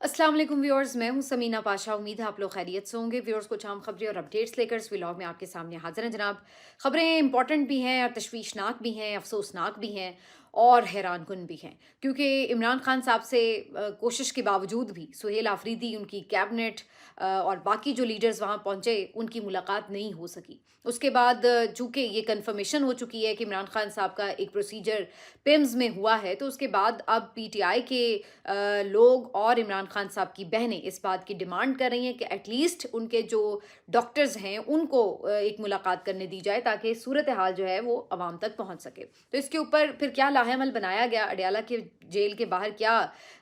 अस्सलाम वालेकुम व्यूअर्स, मैं हूं समीना पाशा। उम्मीद है आप लोग खैरियत से होंगे। व्यूअर्स, कुछ आम खबरें और अपडेट्स लेकर इस व्लॉग में आपके सामने हाजिर हैं जनाब। खबरें इंपॉर्टेंट भी हैं और तशवीशनाक भी हैं, अफसोसनाक भी हैं और हैरानकुन भी हैं, क्योंकि इमरान खान साहब से कोशिश के बावजूद भी सुहेल आफरीदी, उनकी कैबिनेट और बाकी जो लीडर्स वहाँ पहुँचे, उनकी मुलाकात नहीं हो सकी। उसके बाद चूँकि ये कन्फर्मेशन हो चुकी है कि इमरान खान साहब का एक प्रोसीजर पिम्स में हुआ है, तो उसके बाद अब पीटीआई के लोग और इमरान खान साहब की बहनें इस बात की डिमांड कर रही हैं कि एटलीस्ट उनके जो डॉक्टर्स हैं उनको एक मुलाकात करने दी जाए, ताकि सूरत हाल जो है वो आवाम तक पहुंच सके। तो इसके ऊपर फिर क्या लाहेअमल बनाया गया, अडयाला के जेल के बाहर क्या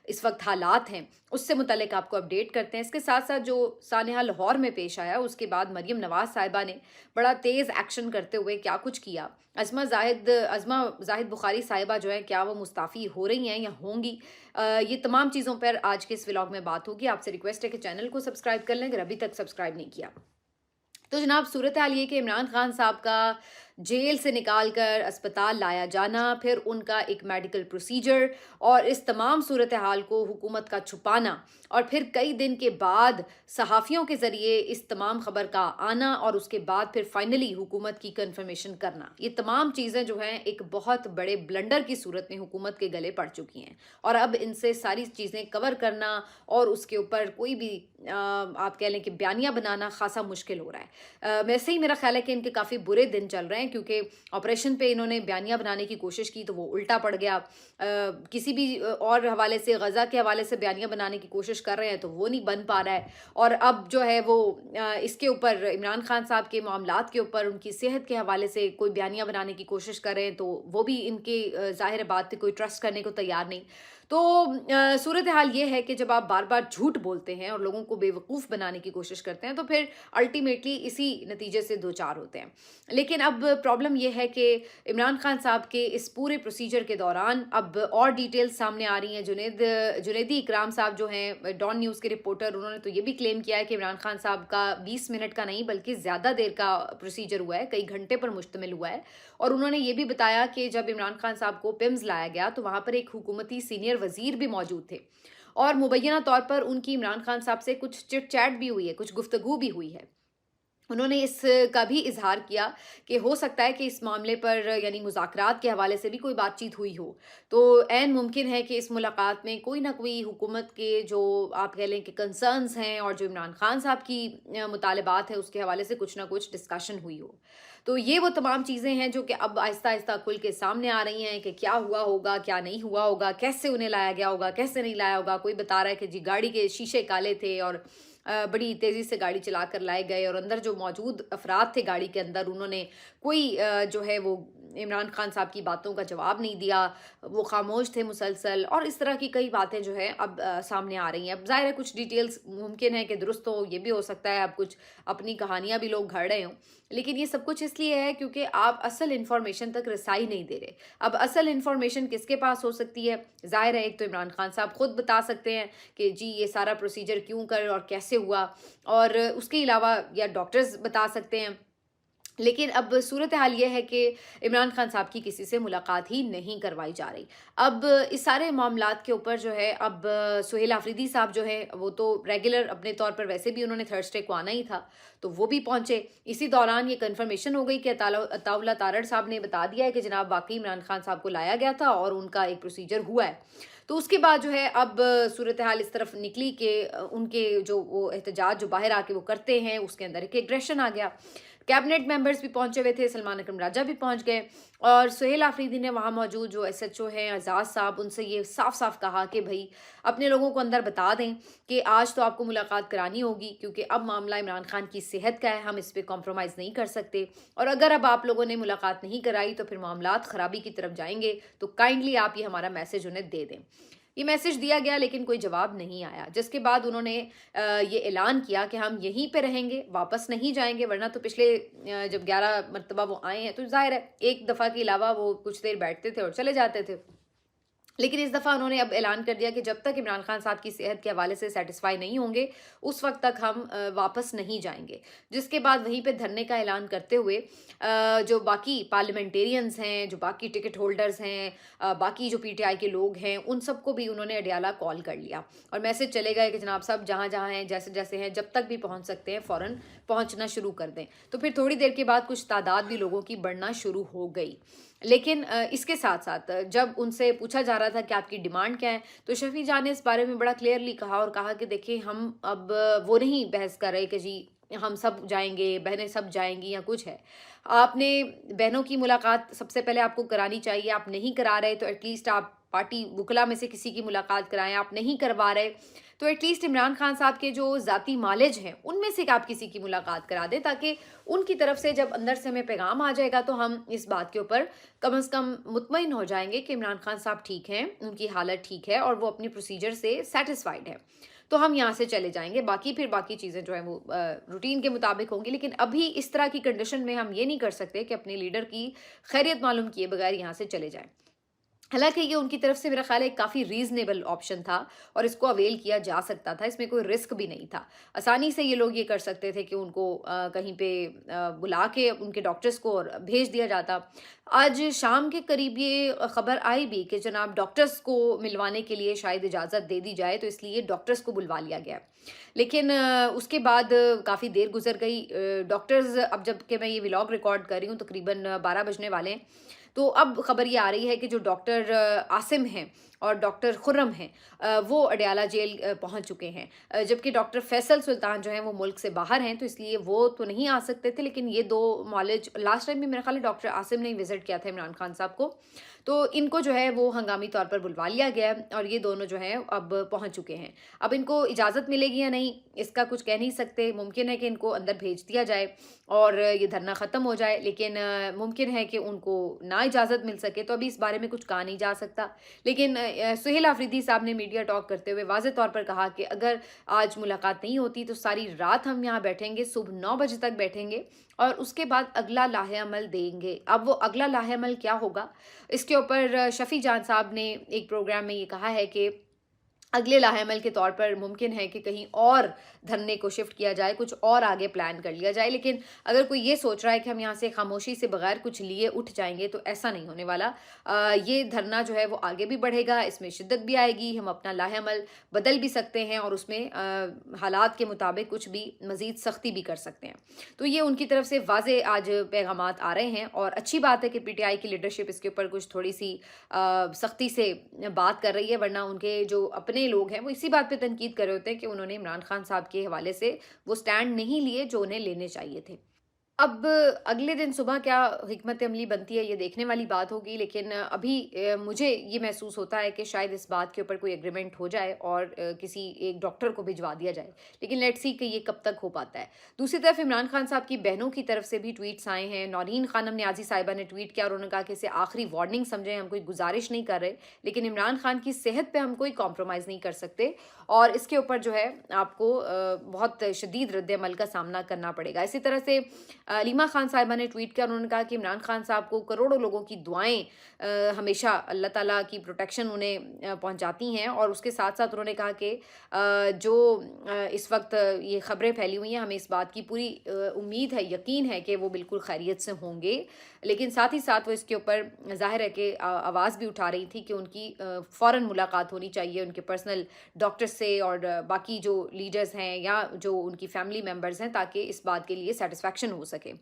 इस वक्त हालात हैं, उससे मुतल्लिक आपको अपडेट करते हैं। इसके साथ साथ जो सानहा लाहौर में पेश आया, उसके बाद मरियम नवाज साहिबा ने बड़ा तेज़ एक्शन करते हुए क्या कुछ किया। अज़मा जाहिद बुखारी साहिबा जो है, क्या वो मुस्ताफ़ी हो रही हैं या होंगी, ये तमाम चीज़ों पर आज के इस व्लॉग में बात होगी। आपसे रिक्वेस्ट है कि चैनल को सब्सक्राइब कर लें अगर अभी तक सब्सक्राइब नहीं किया। तो जनाब, सूरत हाल ये कि इमरान खान साहब का जेल से निकाल कर अस्पताल लाया जाना, फिर उनका एक मेडिकल प्रोसीजर और इस तमाम सूरत हाल को हुकूमत का छुपाना, और फिर कई दिन के बाद सहाफ़ियों के ज़रिए इस तमाम ख़बर का आना, और उसके बाद फिर फाइनली हुकूमत की कन्फर्मेशन करना, ये तमाम चीज़ें जो हैं एक बहुत बड़े ब्लंडर की सूरत में हुकूमत के गले पड़ चुकी हैं। और अब इनसे सारी चीज़ें कवर करना और उसके ऊपर कोई भी आप कह लें कि बयानिया बनाना खासा मुश्किल हो रहा है। वैसे ही मेरा ख्याल है कि इनके काफ़ी बुरे दिन चल रहे हैं, क्योंकि ऑपरेशन पे इन्होंने बयानिया बनाने की कोशिश की तो वो उल्टा पड़ गया। किसी भी और हवाले से, गज़ा के हवाले से बयानिया बनाने की कोशिश कर रहे हैं तो वो नहीं बन पा रहा है। और अब जो है वो इसके ऊपर इमरान खान साहब के मामलात के ऊपर उनकी सेहत के हवाले से कोई बयानिया बनाने की कोशिश कर रहे हैं, तो वो भी इनके ज़ाहिर बात है कोई ट्रस्ट करने को तैयार नहीं। तो सूरत हाल ये है कि जब आप बार बार झूठ बोलते हैं और लोगों को बेवकूफ़ बनाने की कोशिश करते हैं, तो फिर अल्टीमेटली इसी नतीजे से दो चार होते हैं। लेकिन अब प्रॉब्लम ये है कि इमरान खान साहब के इस पूरे प्रोसीजर के दौरान अब और डिटेल्स सामने आ रही हैं। जुनैदी इकराम साहब जो हैं, डॉन न्यूज़ के रिपोर्टर, उन्होंने तो ये भी क्लेम किया है कि इमरान खान साहब का 20 मिनट का नहीं बल्कि ज़्यादा देर का प्रोसीजर हुआ है, कई घंटे पर मुश्तमिल हुआ है। और उन्होंने ये भी बताया कि जब इमरान खान साहब को पिम्स लाया गया तो वहाँ पर एक हुकूमती सीनियर वज़ीर भी मौजूद थे, और मुबैना तौर पर उनकी इमरान खान साहब से कुछ चिट चैट भी हुई है, कुछ गुफ्तगू भी हुई है। उन्होंने इसका भी इज़हार किया कि हो सकता है कि इस मामले पर, यानी मुज़ाकरात के हवाले से भी कोई बातचीत हुई हो। तो ऐन मुमकिन है कि इस मुलाकात में कोई ना कोई हुकूमत के जो आप कह लें कि कंसर्न्स हैं और जो इमरान खान साहब की मुतालबात है उसके हवाले से कुछ ना कुछ डिस्कशन हुई हो। तो ये वो तमाम चीज़ें हैं जो कि अब आहिस्ता-आहिस्ता खुल के सामने आ रही हैं कि क्या हुआ होगा, क्या नहीं हुआ होगा, कैसे उन्हें लाया गया होगा, कैसे नहीं लाया होगा। कोई बता रहा है कि जी गाड़ी के शीशे काले थे और बड़ी तेज़ी से गाड़ी चलाकर लाए गए, और अंदर जो मौजूद अफराद थे गाड़ी के अंदर, उन्होंने कोई जो है वो इमरान खान साहब की बातों का जवाब नहीं दिया, वो खामोश थे मुसलसल, और इस तरह की कई बातें जो है अब सामने आ रही हैं। अब ज़ाहिर है कुछ डिटेल्स मुमकिन है कि दुरुस्त हो, ये भी हो सकता है अब कुछ अपनी कहानियाँ भी लोग घड़ रहे हों, लेकिन ये सब कुछ इसलिए है क्योंकि आप असल इन्फॉर्मेशन तक रसाई नहीं दे रहे। अब असल इन्फॉर्मेशन किसके पास हो सकती है? ज़ाहिर है एक तो इमरान खान साहब खुद बता सकते हैं कि जी ये सारा प्रोसीजर क्यों कर और कैसे हुआ, और उसके अलावा या डॉक्टर्स बता सकते हैं। लेकिन अब सूरत हाल ये है कि इमरान खान साहब की किसी से मुलाकात ही नहीं करवाई जा रही। अब इस सारे मामलात के ऊपर जो है, अब सुहेल आफरीदी साहब जो है वो तो रेगुलर अपने तौर पर, वैसे भी उन्होंने थर्सडे को आना ही था, तो वो भी पहुंचे। इसी दौरान ये कन्फर्मेशन हो गई कि अताउल्लाह तारड़ साहब ने बता दिया है कि जनाब वाकई इमरान खान साहब को लाया गया था और उनका एक प्रोसीजर हुआ है। तो उसके बाद जो है अब सूरत हाल इस तरफ निकली कि उनके जो वो एहतजाज जो बाहर आके वो करते हैं, उसके अंदर एक एग्रेशन आ गया। कैबिनेट मेंबर्स भी पहुंचे हुए थे, सलमान अकरम राजा भी पहुंच गए, और सुहेल आफरीदी ने वहाँ मौजूद जो एसएचओ हैं एजाज साहब, उनसे ये साफ साफ कहा कि भाई अपने लोगों को अंदर बता दें कि आज तो आपको मुलाकात करानी होगी, क्योंकि अब मामला इमरान खान की सेहत का है, हम इस पर कॉम्प्रोमाइज़ नहीं कर सकते, और अगर अब आप लोगों ने मुलाकात नहीं कराई तो फिर मामलात ख़राबी की तरफ जाएंगे, तो काइंडली आप ये हमारा मैसेज उन्हें दे दें। ये मैसेज दिया गया लेकिन कोई जवाब नहीं आया, जिसके बाद उन्होंने ये ऐलान किया कि हम यहीं पे रहेंगे, वापस नहीं जाएंगे, वरना तो पिछले जब 11 मरतबा वो आए हैं तो ज़ाहिर है एक दफ़ा के अलावा वो कुछ देर बैठते थे और चले जाते थे। लेकिन इस दफ़ा उन्होंने अब ऐलान कर दिया कि जब तक इमरान खान साहब की सेहत के हवाले से सैटिस्फाई नहीं होंगे, उस वक़्त तक हम वापस नहीं जाएँगे। जिसके बाद वहीं पे धरने का ऐलान करते हुए जो बाकी पार्लियामेंटेरियंस हैं, जो बाकी टिकट होल्डर्स हैं, बाकी जो पीटीआई के लोग हैं, उन सबको भी उन्होंने अडयाला कॉल कर लिया और मैसेज चले गए कि जनाब साहब जहाँ-जहाँ हैं, जैसे-जैसे हैं, जब तक भी पहुँच सकते हैं फ़ौरन पहुँचना शुरू कर दें। तो फिर थोड़ी देर के बाद कुछ तादाद भी लोगों की बढ़ना शुरू हो गई। लेकिन इसके साथ-साथ जब उनसे पूछा जा रहा था कि आपकी डिमांड क्या है, तो शफ़ी जहाँ ने इस बारे में बड़ा क्लियरली कहा और कहा कि देखिए हम अब वो नहीं बहस कर रहे कि जी हम सब जाएँगे, बहनें सब जाएँगी या कुछ है। आपने बहनों की मुलाकात सबसे पहले आपको करानी चाहिए, आप नहीं करा रहे तो एटलीस्ट आप पार्टी वुकला में से किसी की मुलाकात कराएँ, आप नहीं करवा रहे तो एटलीस्ट इमरान खान साहब के जो ज़ाती मालिज हैं, उनमें से आप किसी की मुलाकात करा दें ताकि उनकी तरफ से जब अंदर से हमें पैगाम आ जाएगा तो हम इस बात के ऊपर कम से कम मुतमईन हो जाएँगे कि इमरान खान साहब ठीक हैं, उनकी हालत ठीक है और वो अपनी प्रोसीजर से सैटिस्फाइड हैं। तो हम यहाँ से चले जाएँगे, बाकी फिर बाकी चीज़ें जो हैं वो रूटीन के मुताबिक होंगी। लेकिन अभी इस तरह की कंडीशन में हम ये नहीं कर सकते कि अपने लीडर की खैरियत मालूम किए बगैर यहाँ से चले जाएँ। हालाँकि ये उनकी तरफ से मेरा ख़्याल है एक काफ़ी रीज़नेबल ऑप्शन था और इसको अवेल किया जा सकता था, इसमें कोई रिस्क भी नहीं था। आसानी से ये लोग ये कर सकते थे कि उनको कहीं पे बुला के उनके डॉक्टर्स को और भेज दिया जाता। आज शाम के करीब ये ख़बर आई भी कि जनाब डॉक्टर्स को मिलवाने के लिए शायद इजाज़त दे दी जाए, तो इसलिए डॉक्टर्स को बुलवा लिया गया। लेकिन उसके बाद काफ़ी देर गुज़र गई। डॉक्टर्स अब जबकि मैं ये व्लॉग रिकॉर्ड कर रही हूँ तकरीबन 12 बजने वाले हैं। तो अब खबर ये आ रही है कि जो डॉक्टर आसिम हैं और डॉक्टर खुर्रम हैं वो अडयाला जेल पहुंच चुके हैं। जबकि डॉक्टर फैसल सुल्तान जो हैं वो मुल्क से बाहर हैं तो इसलिए वो तो नहीं आ सकते थे, लेकिन ये दो मॉलेज लास्ट टाइम भी मेरा ख्याल है डॉक्टर आसिम ने विज़िट किया था इमरान खान साहब को। तो इनको जो है वो हंगामी तौर पर बुलवा लिया गया है और ये दोनों जो हैं अब पहुंच चुके हैं। अब इनको इजाज़त मिलेगी या नहीं इसका कुछ कह नहीं सकते। मुमकिन है कि इनको अंदर भेज दिया जाए और ये धरना ख़त्म हो जाए, लेकिन मुमकिन है कि उनको ना इजाज़त मिल सके, तो अभी इस बारे में कुछ कहा नहीं जा सकता। लेकिन सुहेल आफरीदी साहब ने मीडिया टॉक करते हुए वाज़ेह तौर पर कहा कि अगर आज मुलाकात नहीं होती तो सारी रात हम यहाँ बैठेंगे, सुबह 9 बजे तक बैठेंगे और उसके बाद अगला लाहे-अमल देंगे। अब वो अगला लाहे-अमल क्या होगा, इसके ऊपर शफ़ी जान साहब ने एक प्रोग्राम में ये कहा है कि अगले लाहे-अमल के तौर पर मुमकिन है कि कहीं और धरने को शिफ्ट किया जाए, कुछ और आगे प्लान कर लिया जाए। लेकिन अगर कोई ये सोच रहा है कि हम यहाँ से खामोशी से बगैर कुछ लिए उठ जाएँगे, तो ऐसा नहीं होने वाला। ये धरना जो है वो आगे भी बढ़ेगा, इसमें शिद्दत भी आएगी, हम अपना लाहे-अमल बदल भी सकते हैं और उसमें हालात के मुताबिक कुछ भी मज़ीद सख्ती भी कर सकते हैं। तो ये उनकी तरफ से वाज़ेह आज पैगामात आ रहे हैं और अच्छी बात है कि पीटीआई की लीडरशिप इसके ऊपर कुछ थोड़ी-सी सख्ती से बात कर रही है, वरना उनके जो अपने लोग हैं वो इसी बात पे तनकीद कर रहे होते हैं कि उन्होंने इमरान खान साहब के हवाले से वो स्टैंड नहीं लिए जो उन्हें लेने चाहिए थे। अब अगले दिन सुबह क्या हिकमत अमली बनती है ये देखने वाली बात होगी, लेकिन अभी मुझे ये महसूस होता है कि शायद इस बात के ऊपर कोई एग्रीमेंट हो जाए और किसी एक डॉक्टर को भिजवा दिया जाए, लेकिन लेट्स सी कि ये कब तक हो पाता है। दूसरी तरफ इमरान खान साहब की बहनों की तरफ से भी ट्वीट्स आए हैं। नौरीन खानम न्याजी साहिबा ने ट्वीट किया और उन्होंने कहा कि इसे आखिरी वार्निंग समझें, हम कोई गुजारिश नहीं कर रहे, लेकिन इमरान खान की सेहत पर हम कोई कॉम्प्रोमाइज़ नहीं कर सकते और इसके ऊपर जो है आपको बहुत शदीद रद्द-ए-अमल का सामना करना पड़ेगा। इसी तरह से लीमा खान साहिबा ने ट्वीट किया, उन्होंने कहा कि इमरान खान साहब को करोड़ों लोगों की दुआएं हमेशा अल्लाह ताला की प्रोटेक्शन उन्हें पहुंचाती हैं और उसके साथ साथ उन्होंने कहा कि जो इस वक्त ये खबरें फैली हुई हैं हमें इस बात की पूरी उम्मीद है, यकीन है कि वो बिल्कुल खैरियत से होंगे। लेकिन साथ ही साथ वो इसके ऊपर ज़ाहिर है कि आवाज़ भी उठा रही थी कि उनकी फ़ौरन मुलाकात होनी चाहिए उनके पर्सनल डॉक्टर से और बाकी जो लीडर्स हैं या जो उनकी फैमिली मेम्बर्स हैं, ताकि इस बात के लिए सेटिस्फेक्शन हो सके।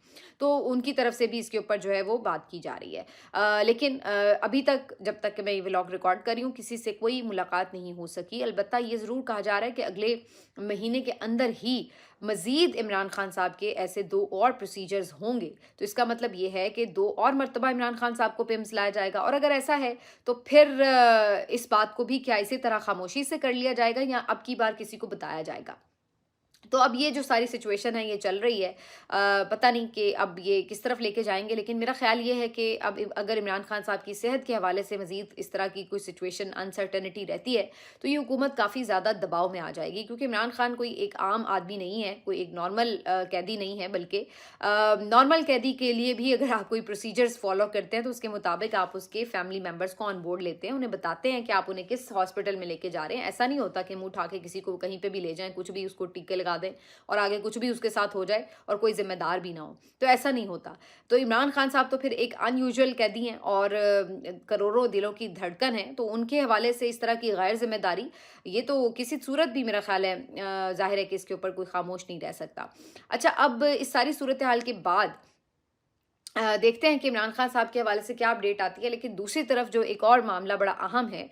तो उनकी तरफ से भी इसके ऊपर जो है वो बात की जा रही है। लेकिन अभी तक जब तक कि मैं ये व्लॉग रिकॉर्ड कर रही हूँ किसी से कोई मुलाकात नहीं हो सकी। अलबत्ता ये ज़रूर कहा जा रहा है कि अगले महीने के अंदर ही मज़ीद इमरान खान साहब के ऐसे 2 और प्रोसीजर्स होंगे। तो इसका मतलब ये है कि 2 और मरतबा इमरान खान साहब को पिम्स लाया जाएगा और अगर ऐसा है तो फिर इस बात को भी क्या इसी तरह खामोशी से कर लिया जाएगा या अब की बार किसी को बताया जाएगा? तो अब ये जो सारी सिचुएशन है ये चल रही है, पता नहीं कि अब ये किस तरफ लेके जाएंगे, लेकिन मेरा ख्याल ये है कि अब अगर इमरान खान साहब की सेहत के हवाले से मज़ीद इस तरह की कोई सिचुएशन अनसर्टेनिटी रहती है तो ये हुकूमत काफ़ी ज़्यादा दबाव में आ जाएगी, क्योंकि इमरान खान कोई एक आम आदमी नहीं है, कोई एक नॉर्मल कैदी नहीं है, बल्कि नॉर्मल कैदी के लिए भी अगर आप कोई प्रोसीजर्स फॉलो करते हैं तो उसके मुताबिक आप उसके फैमिली मेम्बर्स को ऑन बोर्ड लेते हैं, उन्हें बताते हैं कि आप उन्हें किस हॉस्पिटल में लेके जा रहे हैं। ऐसा नहीं होता कि मुंह उठा के किसी को कहीं पे भी ले जाएं, कुछ भी उसको टीके लगा दें और आगे कुछ भी उसके साथ हो जाए और कोई जिम्मेदार भी ना हो, तो ऐसा नहीं होता। तो इमरान खान साहब तो फिर एक अनयूजुअल कैदी हैं और करोड़ों दिलों की धड़कन है, तो उनके हवाले से इस तरह की गैर जिम्मेदारी ये तो किसी सूरत भी मेरा ख्याल है जाहिर है कि इसके ऊपर कोई खामोश नहीं रह सकता। अच्छा, अब इस सारी सूरत हाल के बाद देखते हैं कि इमरान खान साहब के हवाले से क्या अपडेट आती है। लेकिन दूसरी तरफ जो एक और मामला बड़ा अहम है,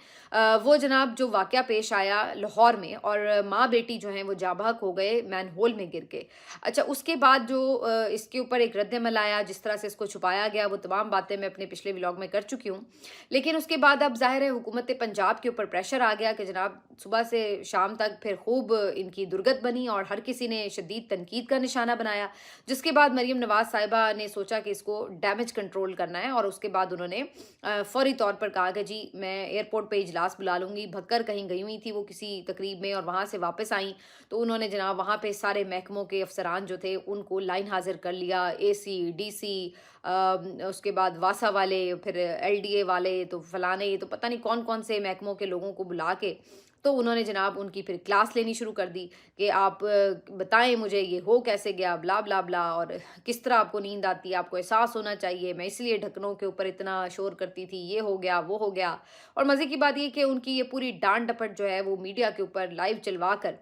वो जनाब जो वाक़या पेश आया लाहौर में, और माँ बेटी जो हैं वो जाँ बहक हो गए मैन होल में गिर के। अच्छा, उसके बाद जो इसके ऊपर एक रद्द-ए-अमल आया, जिस तरह से इसको छुपाया गया, वो तमाम बातें मैं अपने पिछले व्लॉग में कर चुकी हूँ। लेकिन उसके बाद अब ज़ाहिर है हुकूमत पंजाब के ऊपर प्रेशर आ गया कि जनाब सुबह से शाम तक फिर खूब इनकी दुर्गत बनी और हर किसी ने शदीद तनकीद का निशाना बनाया। जिसके बाद मरीम नवाज़ साहिबा ने सोचा कि इसको डैमेज कंट्रोल करना है, और उसके बाद उन्होंने फौरी तौर पर कहा कि जी मैं एयरपोर्ट पे इजलास बुला लूँगी। भक्कर कहीं गई हुई थी वो किसी तकरीब में और वहाँ से वापस आई, तो उन्होंने जनाब वहाँ पे सारे महकमों के अफसरान जो थे उनको लाइन हाजिर कर लिया, एसी, डीसी, उसके बाद वासा वाले, फिर एलडीए वाले, तो फलाने, ये तो पता नहीं कौन कौन से महकमों के लोगों को बुला के तो उन्होंने जनाब उनकी फिर क्लास लेनी शुरू कर दी कि आप बताएं मुझे ये हो कैसे गया, ब्ला ब्ला ब्ला, और किस तरह आपको नींद आती है, आपको एहसास होना चाहिए, मैं इसलिए ढक्कनों के ऊपर इतना शोर करती थी, ये हो गया वो हो गया। और मज़े की बात ये कि उनकी ये पूरी डांट डपट जो है वो मीडिया के ऊपर लाइव चलवा कर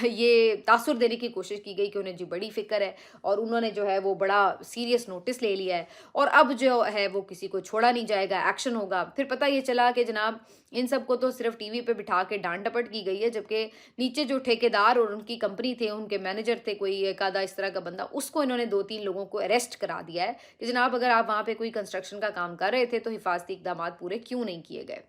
ये तासुर देने की कोशिश की गई कि उन्हें जी बड़ी फिक्र है, और उन्होंने जो है वो बड़ा सीरियस नोटिस ले लिया है, और अब जो है वो किसी को छोड़ा नहीं जाएगा, एक्शन होगा। फिर पता ये चला कि जनाब इन सबको तो सिर्फ टीवी पे बिठा के डांट डपट की गई है, जबकि नीचे जो ठेकेदार और उनकी कंपनी थे, उनके मैनेजर थे, कोई एक आधा इस तरह का बंदा, उसको इन्होंने 2-3 लोगों को अरेस्ट करा दिया है कि जनाब अगर आप वहाँ पे कोई कंस्ट्रक्शन का काम कर रहे थे तो हिफाजती इकदाम पूरे क्यों नहीं किए गए।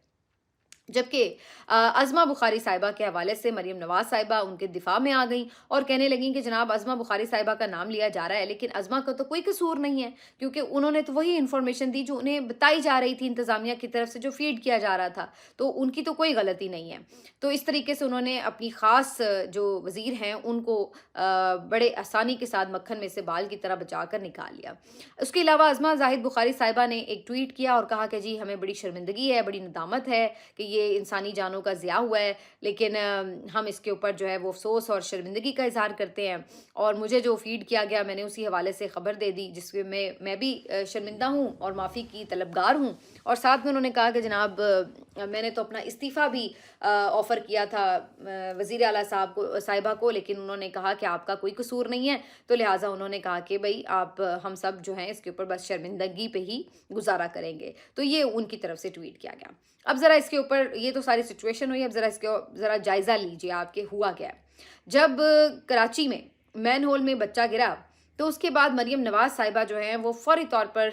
जबकि अज़मा बुखारी साहिबा के हवाले से मरीम नवाज़ साहिबा उनके दिफा में आ गई और कहने लगी कि जनाब अज़मा बुखारी साहिबा का नाम लिया जा रहा है, लेकिन अज़मा का तो कोई कसूर नहीं है, क्योंकि उन्होंने तो वही इन्फॉर्मेशन दी जो उन्हें बताई जा रही थी इंतज़ामिया की तरफ से, जो फीड किया जा रहा था, तो उनकी तो कोई गलती नहीं है। तो इस तरीके से उन्होंने अपनी ख़ास जो वज़ीर हैं उनको बड़े आसानी के साथ मक्खन में से बाल की तरह बचा कर निकाल लिया। उसके अलावा अज़मा ज़ाहिद बुखारी साहिबा ने एक ट्वीट किया और कहा कि जी हमें बड़ी शर्मिंदगी है, बड़ी नदामत है कि ये इंसानी जानों का ज़िया हुआ है, लेकिन हम इसके ऊपर जो है वो अफ़सोस और शर्मिंदगी का इज़हार करते हैं, और मुझे जो फ़ीड किया गया मैंने उसी हवाले से ख़बर दे दी, जिसमें मैं भी शर्मिंदा हूँ और माफ़ी की तलबगार हूँ। और साथ में उन्होंने कहा कि जनाब मैंने तो अपना इस्तीफ़ा भी ऑफ़र किया था वज़ीर आला साहिबा को, लेकिन उन्होंने कहा कि आपका कोई कसूर नहीं है, तो लिहाजा उन्होंने कहा कि भाई आप हम सब जो हैं इसके ऊपर बस शर्मिंदगी पे ही गुजारा करेंगे। तो ये उनकी तरफ से ट्वीट किया गया। अब ज़रा इसके ऊपर ये तो सारी सिचुएशन हुई, अब ज़रा इसके ज़रा जायज़ा लीजिए आपके हुआ क्या है। जब कराची में मैन होल में बच्चा गिरा तो उसके बाद मरीम नवाज़ साहिबा जो हैं वो फ़ौरी तौर पर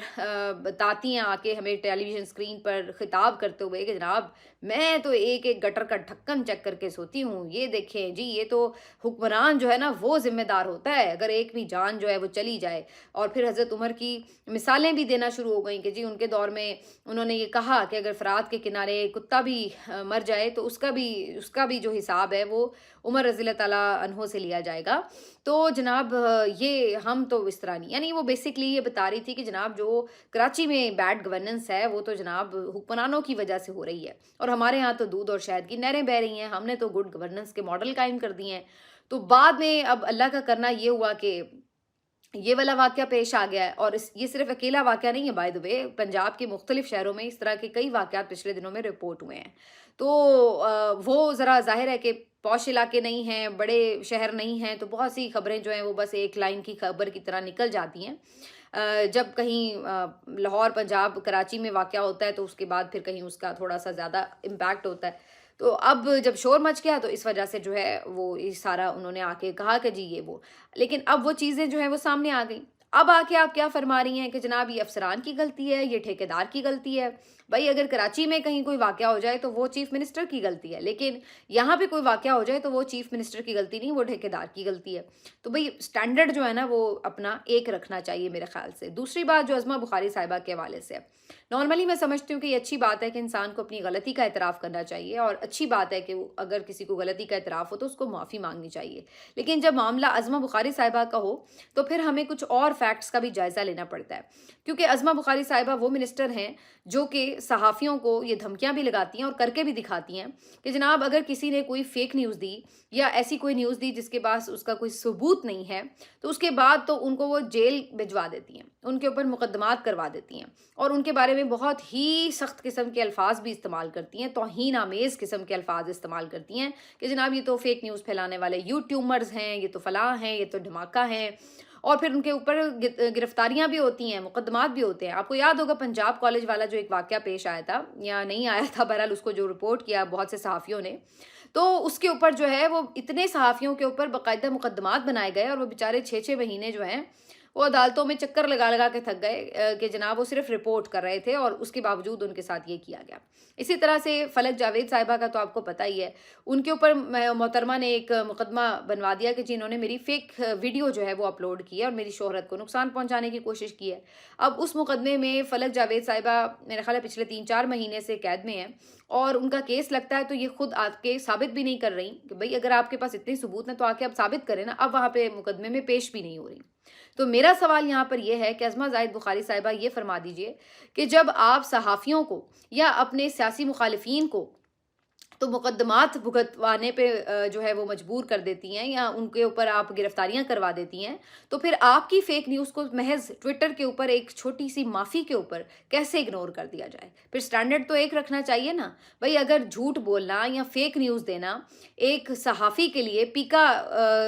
बताती हैं आके हमें टेलीविज़न स्क्रीन पर ख़िताब करते हुए कि जनाब मैं तो एक-एक गटर का ढक्कन चेक करके सोती हूँ। ये देखें जी, ये तो हुक्मरान जो है ना वो ज़िम्मेदार होता है अगर एक भी जान जो है वो चली जाए। और फिर हज़रत उमर की मिसालें भी देना शुरू हो गई कि जी उनके दौर में उन्होंने ये कहा कि अगर फ़रात के किनारे कुत्ता भी मर जाए तो उसका भी जो हिसाब है वो उमर रज़ी अल्लाह तआला अन्हो से लिया जाएगा। तो जनाब ये हम तो इस तरह नहीं, यानी वो बेसिकली ये बता रही थी कि जनाब जो कराची में बैड गवर्नेंस है वो तो जनाब हुक्मरानों की वजह से हो रही है, और हमारे यहाँ तो दूध और शहद की नहरें बह रही हैं, हमने तो गुड गवर्नेंस के मॉडल कायम कर दिए हैं। तो बाद में अब अल्लाह का करना ये हुआ कि ये वाला वाक़या पेश आ गया है, और ये सिर्फ अकेला वाक़या नहीं है, बाय द वे पंजाब के मुख्तलिफ शहरों में इस तरह के कई वाक़यात पिछले दिनों में रिपोर्ट हुए हैं। तो वो ज़रा ज़ाहिर है कि पॉश इलाके नहीं हैं, बड़े शहर नहीं हैं, तो बहुत सी खबरें जो हैं वो बस एक लाइन की खबर की तरह निकल जाती हैं। जब कहीं लाहौर, पंजाब, कराची में वाक़या होता है तो उसके बाद फिर कहीं उसका थोड़ा-सा ज़्यादा इम्पैक्ट होता है। तो अब जब शोर मच गया तो इस वजह से जो है वो ये सारा उन्होंने आके कहा कि जी ये वो, लेकिन अब वो चीज़ें जो हैं वो सामने आ गई। अब आके आप क्या फरमा रही हैं कि जनाब ये अफ़सरान की गलती है, ये ठेकेदार की गलती है, भाई अगर कराची में कहीं कोई वाक़या हो जाए तो वो चीफ़ मिनिस्टर की गलती है, लेकिन यहाँ पे कोई वाक़या हो जाए तो वो चीफ़ मिनिस्टर की गलती नहीं, वो ठेकेदार की गलती है। तो भई स्टैंडर्ड जो है ना वो अपना एक रखना चाहिए मेरे ख़्याल से। दूसरी बात जो अज़मा बुख़ारी साहिबा के हवाले से है, नॉर्मली मैं समझती हूँ कि ये अच्छी बात है कि इंसान को अपनी गलती का एतराफ़ करना चाहिए, और अच्छी बात है कि वो अगर किसी को गलती का एतराफ़ हो तो उसको माफ़ी मांगनी चाहिए। लेकिन जब मामला अज़मा बुख़ारी साहिबा का हो तो फिर हमें कुछ और फैक्ट्स का भी जायज़ा लेना पड़ता है, क्योंकि अज़मा बुख़ारी साहिबा वो मिनिस्टर हैं जो कि सहाफ़ियों को ये धमकियाँ भी लगाती हैं और करके भी दिखाती हैं कि जनाब अगर किसी ने कोई फ़ेक न्यूज़ दी या ऐसी कोई न्यूज़ दी जिसके पास उसका कोई सबूत नहीं है, तो उसके बाद तो उनको वो जेल भिजवा देती हैं, उनके ऊपर मुकदमात करवा देती हैं, और उनके बारे में बहुत ही सख्त किस्म के अल्फाज भी इस्तेमाल करती हैं, तौहीन आमेज़ किस्म के अल्फाज इस्तेमाल करती हैं कि जनाब ये तो फेक न्यूज़ फैलाने वाले यूट्यूबर्स हैं, ये तो फलां हैं, ये तो धमाका हैं। और फिर उनके ऊपर गिरफ्तारियां भी होती हैं, मुकदमात भी होते हैं। आपको याद होगा पंजाब कॉलेज वाला जो एक वाक़या पेश आया था या नहीं आया था, बहरहाल उसको जो रिपोर्ट किया बहुत से सहाफ़ियों ने, तो उसके ऊपर जो है वो इतने सहाफ़ियों के ऊपर बाकायदा मुकदमात बनाए गए, और वो बेचारे 6-6 महीने जो हैं वो अदालतों में चक्कर लगा लगा के थक गए कि जनाब वो सिर्फ रिपोर्ट कर रहे थे, और उसके बावजूद उनके साथ ये किया गया। इसी तरह से फलक जावेद साहिबा का तो आपको पता ही है, उनके ऊपर मोहतरमा ने एक मुकदमा बनवा दिया कि जिन्होंने मेरी फेक वीडियो जो है वो अपलोड की है और मेरी शोहरत को नुकसान पहुंचाने की कोशिश की है। अब उस मुकदमे में फलक जावेद साहिबा मेरे ख्याल है पिछले 3-4 महीने से कैद में है, और उनका केस लगता है तो ये खुद आके साबित भी नहीं कर रही कि भाई अगर आपके पास इतने सबूत हैं तो आके आप साबित करें ना। अब वहाँ पे मुकदमे में पेश भी नहीं हो रही। तो मेरा सवाल यहाँ पर यह है कि अज़मा ज़ाहिद बुखारी साहिबा ये फरमा दीजिए कि जब आप सहाफ़ियों को या अपने सियासी मुखालिफिन को तो मुकदमात भुगतवाने पे जो है वो मजबूर कर देती हैं या उनके ऊपर आप गिरफ्तारियां करवा देती हैं, तो फिर आपकी फेक न्यूज़ को महज ट्विटर के ऊपर एक छोटी सी माफ़ी के ऊपर कैसे इग्नोर कर दिया जाए? फिर स्टैंडर्ड तो एक रखना चाहिए ना। भाई अगर झूठ बोलना या फेक न्यूज़ देना एक सहाफ़ी के लिए पीका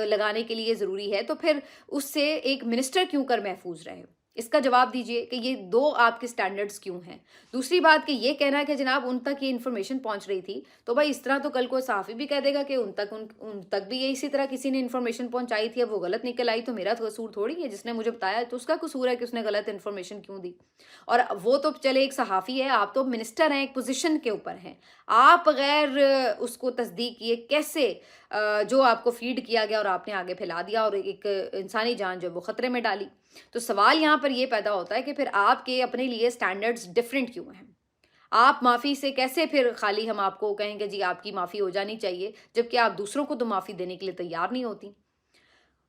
लगाने के लिए ज़रूरी है, तो फिर उससे एक मिनिस्टर क्यों कर महफूज रहे? इसका जवाब दीजिए कि ये 2 आपके स्टैंडर्ड्स क्यों हैं? दूसरी बात कि ये कहना है कि जनाब उन तक ये इन्फॉर्मेशन पहुंच रही थी, तो भाई इस तरह तो कल को सहाफ़ी भी कह देगा कि उन तक भी ये इसी तरह किसी ने इन्फॉर्मेशन पहुंचाई थी, अब वो गलत निकल आई तो मेरा तो कसूर थोड़ी है, जिसने मुझे बताया तो उसका कसूर है कि उसने गलत इन्फॉर्मेशन क्यों दी। और वो तो चले एक सहाफ़ी है, आप तो मिनिस्टर हैं, एक पोजीशन के ऊपर हैं, आप गैर उसको तस्दीक किए कैसे जो आपको फीड किया गया और आपने आगे फैला दिया और एक इंसानी जान जो है वो खतरे में डाली। तो सवाल यहाँ पर ये पैदा होता है कि फिर आपके अपने लिए स्टैंडर्ड्स डिफरेंट क्यों हैं? आप माफ़ी से कैसे फिर खाली हम आपको कहेंगे जी आपकी माफ़ी हो जानी चाहिए, जबकि आप दूसरों को तो माफ़ी देने के लिए तैयार नहीं होती।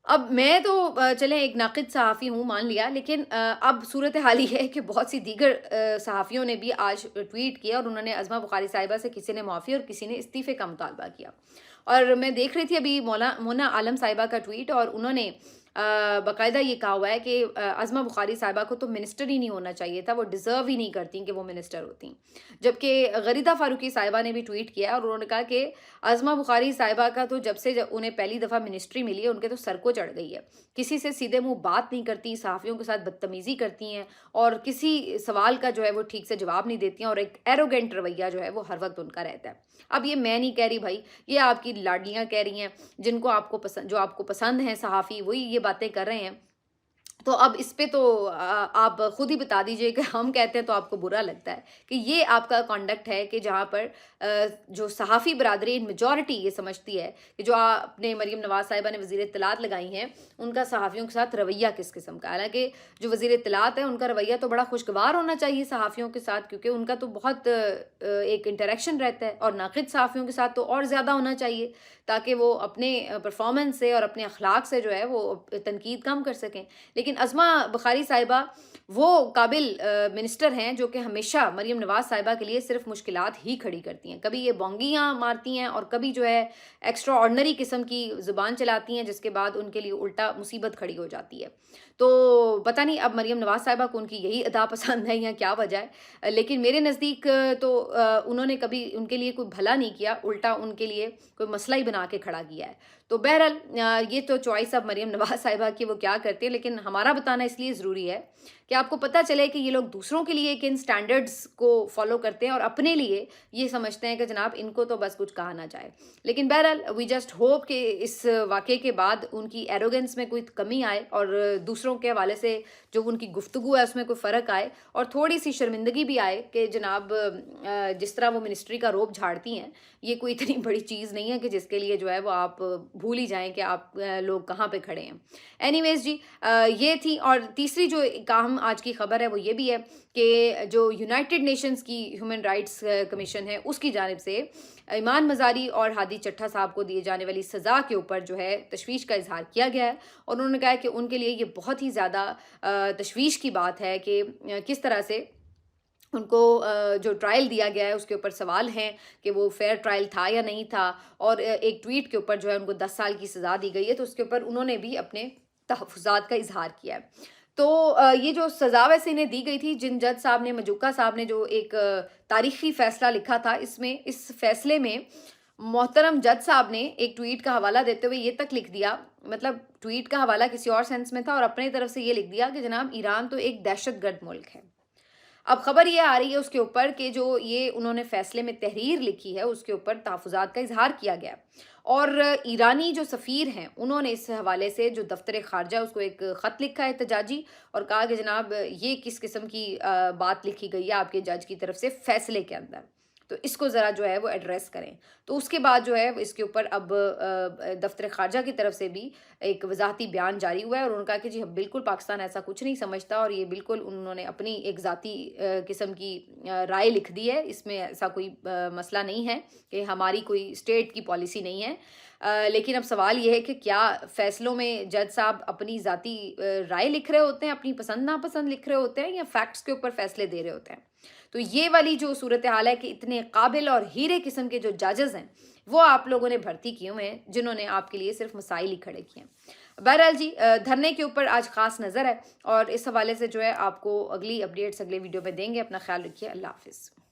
अब मैं तो चलें एक नाक़िद सहाफ़ी हूँ मान लिया, लेकिन अब सूरत हाल ये है कि बहुत सी दीगर सहाफ़ियों ने भी आज ट्वीट किया और उन्होंने अज़मा बुखारी साहिबा से किसी ने माफ़ी और किसी ने इस्तीफ़े का मुतालबा किया। और मैं देख रही थी अभी मोना आलम साहिबा का ट्वीट, और उन्होंने बाकायदा ये कहा हुआ है कि अज़मा बुखारी साहिबा को तो मिनिस्टर ही नहीं होना चाहिए था, वो डिज़र्व ही नहीं करती कि वो मिनिस्टर होती। जबकि गरीदा फ़ारूकी साहिबा ने भी ट्वीट किया और उन्होंने कहा कि अज़मा बुखारी साहिबा का तो जब से उन्हें पहली दफ़ा मिनिस्ट्री मिली है उनके तो सर को चढ़ गई है। किसी से सीधे मुँह बात नहीं करती, सहाफ़ियों के साथ बदतमीज़ी करती हैं और किसी सवाल का जो है वो ठीक से जवाब नहीं देती हैं, और एक एरोगेंट रवैया जो है वो हर वक़्त उनका रहता है। अब ये मैं नहीं कह रही भाई, ये आपकी लाडलियाँ कह रही हैं, जिनको आपको पसंद जो आपको पसंद हैं सहाफ़ी, वही ये बातें कर रहे हैं। तो अब इस पे तो आप खुद ही बता दीजिए कि हम कहते हैं तो आपको बुरा लगता है कि ये आपका कॉन्डक्ट है कि जहाँ पर जो सहाफ़ी बरादरी मेजॉरिटी ये समझती है कि जो आपने मरीम नवाज़ साहिबा ने वज़ीर इत्तलात लगाई हैं, उनका सहाफ़ियों के साथ रवैया किस किस्म का। हालांकि जो वज़ीर इत्तलात है उनका रवैया तो बड़ा खुशगवार होना चाहिए सहाफ़ियों के साथ, क्योंकि उनका तो बहुत एक इंटरेक्शन रहता है, और नाक़िद सहाफ़ियों के साथ तो और ज़्यादा होना चाहिए ताकि वो अपने परफॉर्मेंस से और अपने अखलाक से जो है वो तनकीद कम कर सकें। लेकिन अज़मा बुखारी साहिबा वो काबिल मिनिस्टर हैं जो कि हमेशा मरीम नवाज़ साहिबा के लिए सिर्फ मुश्किलात ही खड़ी करती हैं। कभी ये बोंगियाँ मारती हैं और कभी जो है एक्स्ट्रा ऑर्डनरी किस्म की ज़ुबान चलाती हैं, जिसके बाद उनके लिए उल्टा मुसीबत खड़ी हो जाती है। तो पता नहीं अब मरीम नवाज़ साहिबा को उनकी यही अदा पसंद है या क्या वजह है, लेकिन मेरे नज़दीक तो उन्होंने कभी उनके लिए कोई भला नहीं किया, उल्टा उनके लिए कोई मसला ही बना के खड़ा किया है। तो बहरहाल ये तो चॉइस अब मरीम नवाज़ साहिबा की, वो क्या करती है, लेकिन हमारा दोबारा बताना इसलिए ज़रूरी है कि आपको पता चले कि ये लोग दूसरों के लिए किन स्टैंडर्ड्स को फॉलो करते हैं और अपने लिए ये समझते हैं कि जनाब इनको तो बस कुछ कहा ना जाए। लेकिन बहरहाल वी जस्ट होप कि इस वाक़े के बाद उनकी एरोगेंस में कोई कमी आए और दूसरों के हवाले से जो उनकी गुफ्तगू है उसमें कोई फ़र्क आए और थोड़ी सी शर्मिंदगी भी आए कि जनाब जिस तरह वो मिनिस्ट्री का रोब झाड़ती हैं, ये कोई इतनी बड़ी चीज़ नहीं है कि जिसके लिए जो है वो आप भूल ही जाएँ कि आप लोग कहाँ पे खड़े हैं। एनीवेज़ जी, ये थी। और तीसरी जो काम आज की खबर है वो ये भी है कि जो यूनाइटेड नेशंस की ह्यूमन राइट्स कमीशन है उसकी जानिब से ईमान मज़ारी और हादी चट्टा साहब को दिए जाने वाली सज़ा के ऊपर जो है तशवीश का इजहार किया गया है और उन्होंने कहा है कि उनके लिए ये बहुत ही ज़्यादा तशवीश की बात है कि किस तरह से उनको जो ट्रायल दिया गया है उसके ऊपर सवाल हैं कि वो फेयर ट्रायल था या नहीं था। और एक ट्वीट के ऊपर जो है उनको 10 साल की सज़ा दी गई है, तो उसके ऊपर उन्होंने भी अपने तहफ़्फ़ुज़ात का इजहार किया है। तो ये जो सज़ा वैसे इन्हें दी गई थी, जिन जज साहब ने, मजूका साहब ने जो एक तारीख़ी फ़ैसला लिखा था, इसमें इस फ़ैसले में मोहतरम जज साहब ने एक ट्वीट का हवाला देते हुए ये तक लिख दिया, मतलब ट्वीट का हवाला किसी और सेंस में था और अपनी तरफ से ये लिख दिया कि जनाब ईरान तो एक दहशतगर्द मुल्क है। अब खबर ये आ रही है उसके ऊपर कि जो ये उन्होंने फैसले में तहरीर लिखी है उसके ऊपर तहफ़्फ़ुज़ात का इजहार किया गया और ईरानी जो सफ़ीर हैं उन्होंने इस हवाले से जो दफ्तर ख़ारजा उसको एक ख़त लिखा है एहतजाजी और कहा कि जनाब ये किस किस्म की बात लिखी गई है आपके जज की तरफ से फ़ैसले के अंदर, तो इसको ज़रा जो है वो एड्रेस करें। तो उसके बाद जो है इसके ऊपर अब दफ्तर ख़ारजा की तरफ से भी एक वज़ाहती बयान जारी हुआ है और उन्होंने कहा कि जी बिल्कुल पाकिस्तान ऐसा कुछ नहीं समझता और ये बिल्कुल उन्होंने अपनी एक ज़ाती किस्म की राय लिख दी है, इसमें ऐसा कोई मसला नहीं है कि हमारी कोई स्टेट की पॉलिसी नहीं है। लेकिन अब सवाल ये है कि क्या फ़ैसलों में जज साहब अपनी ज़ाती राय लिख रहे होते हैं, अपनी पसंद नापसंद लिख रहे होते हैं या फैक्ट्स के ऊपर फ़ैसले दे रहे होते हैं? तो ये वाली जो सूरत हाल है कि इतने काबिल और हीरे किस्म के जो जजेस हैं वो आप लोगों ने भर्ती किए हुए हैं जिन्होंने आपके लिए सिर्फ मसाइल ही खड़े किए हैं। बहरहाल जी, धरने के ऊपर आज खास नज़र है और इस हवाले से जो है आपको अगली अपडेट्स अगले वीडियो में देंगे। अपना ख्याल रखिए। अल्लाह हाफिज़।